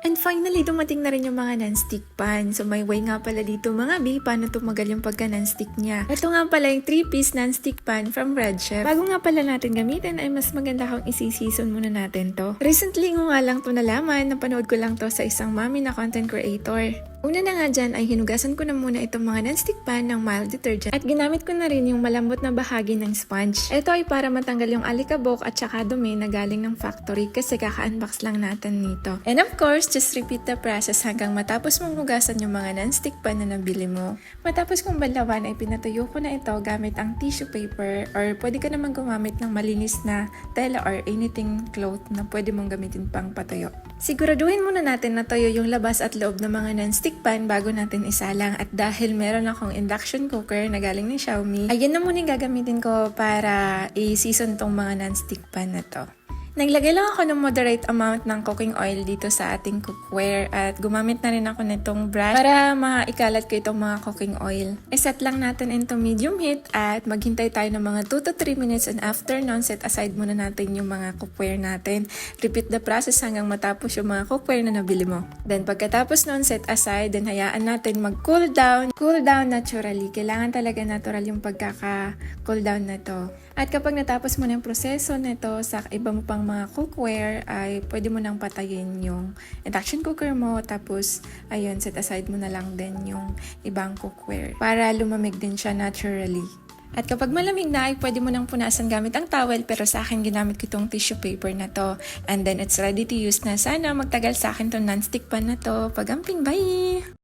And finally, dumating na rin yung mga non-stick pan. So may way nga pala dito mga B, paano tumagal yung pagka non-stick niya. Ito nga pala yung 3-piece non-stick pan from Red Chef. Bago nga pala natin gamitin ay mas maganda kung isi-season muna natin to. Recently ko nga lang to nalaman, napanood ko lang to sa isang mami na content creator. Una na nga dyan ay hinugasan ko na muna itong mga non-stick pan ng mild detergent at ginamit ko na rin yung malambot na bahagi ng sponge. Ito ay para matanggal yung alikabok at saka dumi na galing ng factory kasi kaka-unbox lang natin nito. And of course, just repeat the process hanggang matapos mong hugasan yung mga non-stick pan na nabili mo. Matapos kong banlawan ay pinatuyo ko na ito gamit ang tissue paper or pwede ka naman gumamit ng malinis na tela or anything cloth na pwede mong gamitin pang patuyo. Siguraduhin muna natin na tuyo yung labas at loob ng mga non-stick pan bago natin isalang at dahil meron akong induction cooker na galing ng Xiaomi, ayan na muna yung gagamitin ko para i-season tong mga non-stick pan na to. Naglagay lang ako ng moderate amount ng cooking oil dito sa ating cookware at gumamit na rin ako nitong brush para maikalat ko itong mga cooking oil. Iset lang natin into medium heat at maghintay tayo ng mga 2 to 3 minutes and after nun, set aside muna natin yung mga cookware natin. Repeat the process hanggang matapos yung mga cookware na nabili mo. Then pagkatapos nun, set aside, then hayaan natin mag-cool down. Cool down naturally. Kailangan talaga natural yung pagkaka-cool down na to. At kapag natapos mo na yung proseso nito sa iba mo pang mga cookware, ay pwede mo nang patayin yung induction cooker mo. Tapos, ayun, set aside mo na lang din yung ibang cookware para lumamig din siya naturally. At kapag malamig na, ay pwede mo nang punasan gamit ang towel, pero sa akin ginamit ko itong tissue paper na to. And then it's ready to use na. Sana magtagal sa akin itong non-stick pan na to. Pagamping, bye!